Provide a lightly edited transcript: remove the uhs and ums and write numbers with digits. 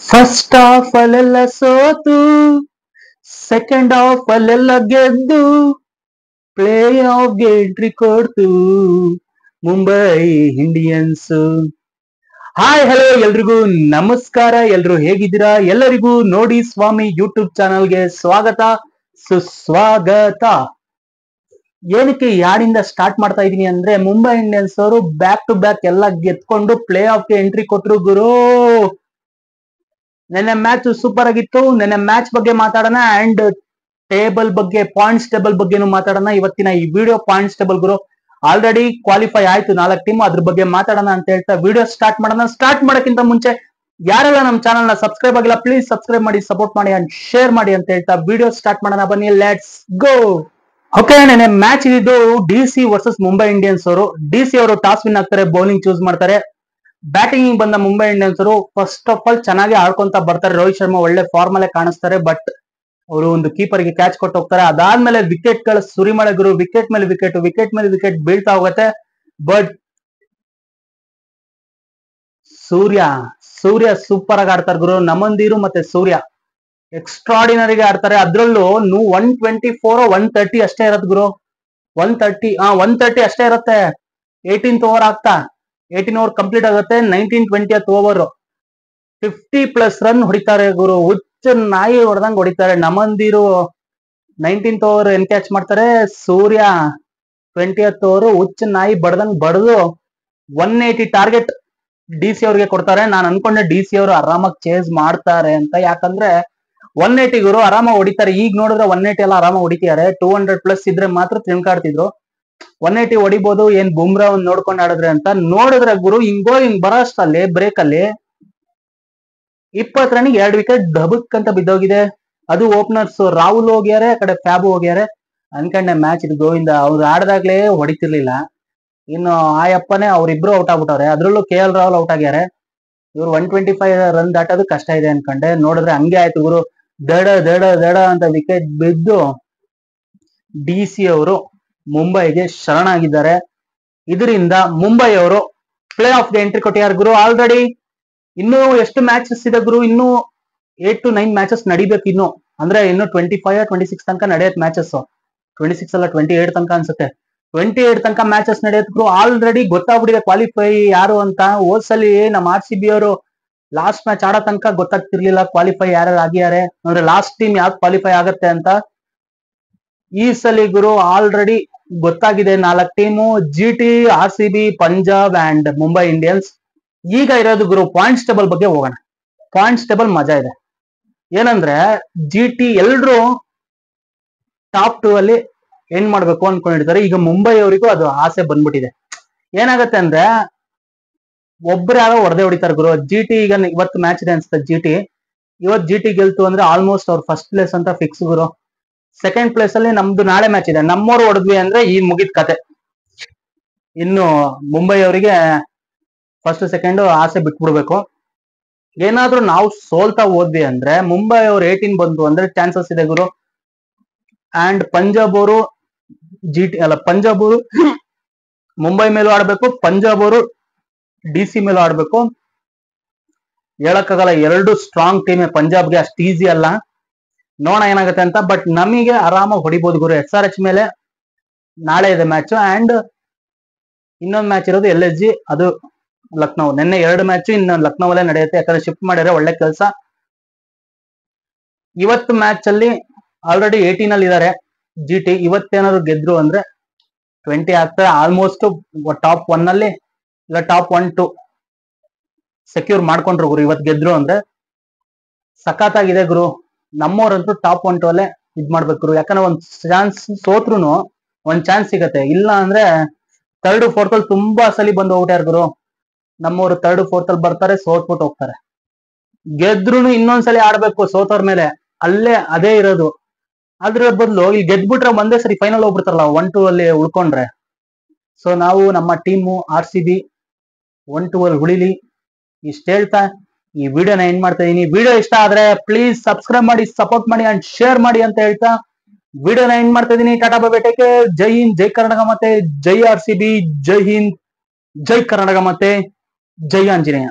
First half ಅಲ್ಲೆಲ್ಲ ಸೋತು second half ಅಲ್ಲೆಲ್ಲ ಗೆದ್ದು ಪ್ಲೇ ಆಫ್ಗೆ ಎಂಟ್ರಿ ಕೊಡ್ತು ಮುಂಬೈ ಇಂಡಿಯನ್ಸ್. ಹಾಯ್ ಹಲೋ ಎಲ್ರಿಗೂ ನಮಸ್ಕಾರ. ಎಲ್ರು ಹೇಗಿದ್ದೀರಾ? ಎಲ್ಲರಿಗೂ ನೋಡಿ ಸ್ವಾಮಿ ಯೂಟ್ಯೂಬ್ ಚಾನಲ್ಗೆ ಸ್ವಾಗತ ಸುಸ್ವಾಗತ. ಏನಕ್ಕೆ ಯಾಡಿಂದ ಸ್ಟಾರ್ಟ್ ಮಾಡ್ತಾ ಇದೀನಿ ಅಂದ್ರೆ, ಮುಂಬೈ ಇಂಡಿಯನ್ಸ್ ಅವರು ಬ್ಯಾಕ್ ಟು ಬ್ಯಾಕ್ ಎಲ್ಲ ಗೆದ್ಕೊಂಡು ಪ್ಲೇ ಆಫ್ಗೆ ಎಂಟ್ರಿ ಕೊಟ್ರು ಗುರು. ನೆನ್ನೆ ಮ್ಯಾಚ್ ಸೂಪರ್ ಆಗಿತ್ತು. ನೆನ್ನೆ ಮ್ಯಾಚ್ ಬಗ್ಗೆ ಮಾತಾಡೋಣ ಅಂಡ್ ಟೇಬಲ್ ಬಗ್ಗೆ, ಪಾಯಿಂಟ್ಸ್ ಟೇಬಲ್ ಬಗ್ಗೆನೂ ಮಾತಾಡೋಣ. ಇವತ್ತಿನ ಈ ವಿಡಿಯೋ ಪಾಯಿಂಟ್ಸ್ ಟೇಬಲ್ ಗುರು. ಆಲ್ರೆಡಿ ಕ್ವಾಲಿಫೈ ಆಯ್ತು 4 ಟೀಮ್, ಅದ್ರ ಬಗ್ಗೆ ಮಾತಾಡೋಣ ಅಂತ ಹೇಳ್ತಾ ವಿಡಿಯೋ ಸ್ಟಾರ್ಟ್ ಮಾಡೋಣ. ಸ್ಟಾರ್ಟ್ ಮಾಡೋಕ್ಕಿಂತ ಮುಂಚೆ ಯಾರೆಲ್ಲ ನಮ್ಮ ಚಾನಲ್ ನ ಸಬ್ಸ್ಕ್ರೈಬ್ ಆಗಿಲ್ಲ ಪ್ಲೀಸ್ ಸಬ್ಸ್ಕ್ರೈಬ್ ಮಾಡಿ, ಸಪೋರ್ಟ್ ಮಾಡಿ ಅಂಡ್ ಶೇರ್ ಮಾಡಿ ಅಂತ ಹೇಳ್ತಾ ವಿಡಿಯೋ ಸ್ಟಾರ್ಟ್ ಮಾಡೋಣ. ಬನ್ನಿ, ಲೆಟ್ಸ್ ಗೋ. ಓಕೆ, ನೆನ್ನೆ ಮ್ಯಾಚ್ ಇದ್ದು ಡಿಸಿ ವರ್ಸಸ್ ಮುಂಬೈ ಇಂಡಿಯನ್ಸ್ ಅವರು. ಡಿಸಿ ಅವರು ಟಾಸ್ ವಿನ್ ಆಗ್ತಾರೆ, ಬೌಲಿಂಗ್ ಚೂಸ್ ಮಾಡ್ತಾರೆ. ಬ್ಯಾಟಿಂಗ್ ಬಂದ ಮುಂಬೈ ಇಂಡಿಯನ್ಸ್ ಅವರು ಫಸ್ಟ್ ಆಫ್ ಆಲ್ ಚೆನ್ನಾಗಿ ಆಡ್ಕೊಂತ ಬರ್ತಾರೆ. ರೋಹಿತ್ ಶರ್ಮಾ ಒಳ್ಳೆ ಫಾರ್ಮ್ ಅಲ್ಲೇ ಕಾಣಿಸ್ತಾರೆ, ಬಟ್ ಅವರು ಒಂದು ಕೀಪರ್ ಗೆ ಕ್ಯಾಚ್ ಕೊಟ್ಟು ಹೋಗ್ತಾರೆ. ಅದಾದ್ಮೇಲೆ ವಿಕೆಟ್ ಗಳ ಸುರಿಮಳೆ ಗುರು. ವಿಕೆಟ್ ಮೇಲೆ ವಿಕೆಟ್, ವಿಕೆಟ್ ಮೇಲೆ ವಿಕೆಟ್ ಬೀಳ್ತಾ ಹೋಗುತ್ತೆ. ಬಟ್ ಸೂರ್ಯ ಸೂಪರ್ ಆಗಿ ಆಡ್ತಾರೆ ಗುರು. ನಮಂದೀರು ಮತ್ತೆ ಸೂರ್ಯ ಎಕ್ಸ್ಟ್ರಾಡಿನರಿಗೆ ಆಡ್ತಾರೆ. ಅದ್ರಲ್ಲೂ 124 130 ಅಷ್ಟೇ ಇರತ್ತೆ ಗುರು. 130 ಅಷ್ಟೇ ಇರುತ್ತೆ. 18th ಓವರ್ ಆಗ್ತಾ 18 ಓವರ್ ಕಂಪ್ಲೀಟ್ ಆಗುತ್ತೆ. 19-20th ಓವರ್ 50+ ರನ್ ಹೊಡಿತಾರೆ ಗುರು. ಹುಚ್ಚ ನಾಯಿ ಹೊಡೆದಂಗ್ ಹೊಡಿತಾರೆ. ನಮಂದಿರು 19th ಓವರ್ ಎನ್ಕ್ಯಾಚ್ ಮಾಡ್ತಾರೆ. ಸೂರ್ಯ 20th ಓವರ್ ಹುಚ್ಚ ನಾಯಿ ಬಡ್ದಂಗ್ ಬಡ್ದು 180 ಟಾರ್ಗೆಟ್ ಡಿಸಿ ಅವ್ರಿಗೆ ಕೊಡ್ತಾರೆ. ನಾನು ಅನ್ಕೊಂಡೆ ಡಿಸಿ ಅವರು ಆರಾಮಾಗಿ ಚೇಸ್ ಮಾಡ್ತಾರೆ ಅಂತ, ಯಾಕಂದ್ರೆ 180 ಗುರು ಆರಾಮಾಗಿ ಹೊಡಿತಾರೆ. ಈಗ ನೋಡಿದ್ರೆ 180 ಎಲ್ಲ ಆರಾಮಾಗಿ ಹೊಡಿತಿದ್ದಾರೆ. 200+ ಇದ್ರೆ ಮಾತ್ರ ತಿನ್ಕಾಡ್ತಿದ್ರು. 180 ಹೊಡಿಬಹುದು, ಏನ್ ಬುಮ್ರಾ ಒಂದ್ ನೋಡ್ಕೊಂಡು ಆಡಿದ್ರೆ ಅಂತ ನೋಡಿದ್ರೆ ಗುರು, ಹಿಂಗ್ ಬರೋಷ್ಟಲ್ಲಿ ಬ್ರೇಕ್ ಅಲ್ಲಿ 20 ರನ್ಗೆ 2 ವಿಕೆಟ್ ಡಬಕ್ ಅಂತ ಬಿದ್ದೋಗಿದೆ. ಅದು ಓಪನರ್ಸ್ ರಾಹುಲ್ ಹೋಗ್ಯಾರೆ, ಆ ಕಡೆ ಫ್ಯಾಬು ಹೋಗ್ಯಾರೆ. ಅನ್ಕೊಂಡೆ ಮ್ಯಾಚ್ ಇದು ಗೋವಿಂದ. ಅವ್ರು ಆಡ್ದಾಗ್ಲೇ ಹೊಡಿತಿರ್ಲಿಲ್ಲ. ಇನ್ನು ಆಯಪ್ಪನೇ ಅವ್ರಿಬ್ರು ಔಟ್ ಆಗ್ಬಿಟ್ಟವ್ರೆ. ಅದ್ರಲ್ಲೂ KL ರಾಹುಲ್ ಔಟ್ ಆಗ್ಯಾರೆ. ಇವ್ರು 125 ರನ್ ದಾಟೋದು ಕಷ್ಟ ಇದೆ ಅನ್ಕೊಂಡೆ. ನೋಡಿದ್ರೆ ಹಂಗೆ ಆಯ್ತು ಗುರು. ದಡ ಅಂತ ವಿಕೆಟ್ ಬಿದ್ದು ಡಿಸಿ ಅವರು ಮುಂಬೈಗೆ ಶರಣಾಗಿದ್ದಾರೆ. ಇದರಿಂದ ಮುಂಬೈ ಅವರು ಪ್ಲೇ ಆಫ್ ಗೆ ಎಂಟ್ರಿ ಕೊಟ್ಟಿದ್ದಾರೆ ಗುರು. ಆಲ್ರೆಡಿ ಇನ್ನು ಎಷ್ಟು ಮ್ಯಾಚಸ್ ಇದೆ ಗುರು? ಇನ್ನು 8 to 9 ಮ್ಯಾಚಸ್ ನಡಿಬೇಕು ಇನ್ನು. ಅಂದ್ರೆ ಇನ್ನು 25-26 ತನಕ ನಡೆಯತ್ ಮ್ಯಾಚಸ್. 26 ಅಲ್ಲ 28 ತನಕ ಅನ್ಸುತ್ತೆ. 28 ತನಕ ಮ್ಯಾಚಸ್ ನಡೆಯತ್ ಗುರು. ಆಲ್ರೆಡಿ ಗೊತ್ತಾಗ್ಬಿಟ್ಟಿದೆ ಕ್ವಾಲಿಫೈ ಯಾರು ಅಂತ. ಹೋದ್ಸಲಿ ನಮ್ಮ RCB ಅವರು ಲಾಸ್ಟ್ ಮ್ಯಾಚ್ ಆಡೋ ತನಕ ಗೊತ್ತಾಗ್ತಿರ್ಲಿಲ್ಲ ಕ್ವಾಲಿಫೈ ಯಾರ್ಯಾರು ಆಗಿದ್ದಾರೆ, ಅಂದ್ರೆ ಲಾಸ್ಟ್ ಟೀಮ್ ಯಾವ್ದು ಕ್ವಾಲಿಫೈ ಆಗತ್ತೆ ಅಂತ. ಈ ಸಲಿ ಗುರು ಆಲ್ರೆಡಿ ಗೊತ್ತಾಗಿದೆ 4 team: GT, RCB, Punjab and Mumbai Indians. ಈಗ ಇರೋದು ಗುರು ಪಾಯಿಂಟ್ಸ್ ಟೇಬಲ್ ಬಗ್ಗೆ ಹೋಗೋಣ. ಪಾಯಿಂಟ್ಸ್ ಟೇಬಲ್ ಮಜಾ ಇದೆ. ಏನಂದ್ರೆ GT ಎಲ್ರು ಟಾಪ್ 2 ಅಲ್ಲಿ ಎಂಡ್ ಮಾಡ್ಬೇಕು ಅನ್ಕೊಂಡಿರ್ತಾರೆ. ಈಗ ಮುಂಬೈ ಅವರಿಗೂ ಅದು ಆಸೆ ಬಂದ್ಬಿಟ್ಟಿದೆ. ಏನಾಗತ್ತೆ ಅಂದ್ರೆ ಒಬ್ರು ಯಾರೋ ಹೊಡೆದೇ ಹೊಡಿತಾರೆ ಗುರು. GT ಈಗ ಇವತ್ತು ಮ್ಯಾಚ್ ಇದೆ ಅನ್ಸುತ್ತೆ. ಇವತ್ತು GT ಗೆಲ್ತು ಅಂದ್ರೆ ಆಲ್ಮೋಸ್ಟ್ ಅವ್ರ ಫಸ್ಟ್ ಪ್ಲೇಸ್ ಅಂತ ಫಿಕ್ಸ್ ಗುರು. ಸೆಕೆಂಡ್ ಪ್ಲೇಸ್ ಅಲ್ಲಿ ನಮ್ದು ನಾಳೆ ಮ್ಯಾಚ್ ಇದೆ. ನಮ್ಮವ್ರು ಹೊಡೆದ್ವಿ ಅಂದ್ರೆ ಈ ಮುಗಿದ ಕತೆ. ಇನ್ನು ಮುಂಬೈ ಅವರಿಗೆ ಫಸ್ಟ್ ಸೆಕೆಂಡ್ ಆಸೆ ಬಿಟ್ಬಿಡ್ಬೇಕು. ಏನಾದ್ರೂ ನಾವು ಸೋಲ್ತಾ ಹೋದ್ವಿ ಅಂದ್ರೆ ಮುಂಬೈ ಅವ್ರು 18 ಬಂತು ಅಂದ್ರೆ ಚಾನ್ಸಸ್ ಇದೆ ಗುರು. ಅಂಡ್ ಪಂಜಾಬ್ ಅವರು ಪಂಜಾಬ್ ಅವರು ಮುಂಬೈ ಮೇಲೂ ಆಡ್ಬೇಕು, ಪಂಜಾಬ್ ಅವರು DC ಮೇಲೂ ಆಡ್ಬೇಕು. ಹೇಳಕ್ಕಾಗಲ್ಲ, 2 ಸ್ಟ್ರಾಂಗ್ ಟೀಮ್. ಪಂಜಾಬ್ಗೆ ಅಷ್ಟು ಈಸಿ ಅಲ್ಲ. ನೋಡೋಣ ಏನಾಗುತ್ತೆ ಅಂತ. ಬಟ್ ನಮಗೆ ಆರಾಮಾಗಿ ಹೊಡಿಬಹುದು ಗುರು. SRH ಮೇಲೆ ನಾಳೆ ಇದೆ ಮ್ಯಾಚ್. ಅಂಡ್ ಇನ್ನೊಂದು ಮ್ಯಾಚ್ ಇರೋದು LSG, ಅದು ಲಕ್ನೋ. ನಿನ್ನೆ 2 ಮ್ಯಾಚ್ ಇನ್ನು ಲಕ್ನೋವಲ್ಲೇ ನಡೆಯುತ್ತೆ, ಯಾಕಂದ್ರೆ ಶಿಫ್ಟ್ ಮಾಡಿದ್ರೆ ಒಳ್ಳೆ ಕೆಲಸ. ಇವತ್ತು ಮ್ಯಾಚ್ ಅಲ್ಲಿ ಆಲ್ರೆಡಿ 18 ಅಲ್ಲಿ ಇದಾರೆ GT. ಇವತ್ತೇನಾದ್ರು ಗೆದ್ರು ಅಂದ್ರೆ 20 ಆಗ್ತಾರೆ. ಆಲ್ಮೋಸ್ಟ್ ಟಾಪ್ 1 ಅಲ್ಲಿ ಇಲ್ಲ ಟಾಪ್ 1-2 ಸೆಕ್ಯೂರ್ ಮಾಡ್ಕೊಂಡ್ರು ಗುರು. ಇವತ್ತು ಗೆದ್ರು ಅಂದ್ರೆ ಸಖತ್ತಾಗಿದೆ ಗುರು. ನಮ್ಮವ್ರಂತೂ ಟಾಪ್ 1-2 ಅಲ್ಲೇ ಇದ್ ಮಾಡ್ಬೇಕು ಗುರು. ಯಾಕಂದ್ರೆ ಒಂದ್ ಚಾನ್ಸ್ ಸೋತ್ರುನು ಒಂದ್ ಚಾನ್ಸ್ ಸಿಗತ್ತೆ. ಇಲ್ಲ ಅಂದ್ರೆ 3rd 4th ಅಲ್ಲಿ ತುಂಬಾ ಸಲಿ ಬಂದು ಹೋಗ್ಬಿಟ್ಟಾರ ಗುರು. ನಮ್ಮವ್ರು 3rd 4th ಅಲ್ಲಿ ಬರ್ತಾರೆ, ಸೋತ್ಬಿಟ್ಟು ಹೋಗ್ತಾರೆ. ಗೆದ್ರುನು ಇನ್ನೊಂದ್ಸಲಿ ಆಡ್ಬೇಕು ಸೋತವ್ರ ಮೇಲೆ, ಅಲ್ಲೇ ಅದೇ ಇರೋದು. ಅದ್ರ ಬದಲು ಇಲ್ಲಿ ಗೆದ್ಬಿಟ್ರೆ ಒಂದೇ ಸರಿ ಫೈನಲ್ ಹೋಗ್ಬಿಡ್ತಾರಲ್ಲ 1-2 ಅಲ್ಲಿ ಉಳ್ಕೊಂಡ್ರೆ. ಸೊ ನಾವು ನಮ್ಮ ಟೀಮು RCB 1-2 ಅಲ್ಲಿ ಉಳಿಲಿ ಇಷ್ಟ ಹೇಳ್ತಾ ಈ ವಿಡಿಯೋನ ಎಂಡ್ ಮಾಡ್ತಾ ಇದೀನಿ. ವಿಡಿಯೋ ಇಷ್ಟ ಆದ್ರೆ ಪ್ಲೀಸ್ ಸಬ್ಸ್ಕ್ರೈಬ್ ಮಾಡಿ, ಸಪೋರ್ಟ್ ಮಾಡಿ ಅಂಡ್ ಶೇರ್ ಮಾಡಿ ಅಂತ ಹೇಳ್ತಾ ವಿಡಿಯೋನ ಎಂಡ್ ಮಾಡ್ತಾ ಇದೀನಿ. Tata bye bye, take care. ಜೈ ಹಿಂದ್, ಜೈ ಕರ್ನಾಟಕ, ಮತ್ತೆ ಜೈ RCB. ಜೈ ಹಿಂದ್, ಜೈ ಕರ್ನಾಟಕ, ಮತ್ತೆ ಜೈ ಆಂಜನೇಯ.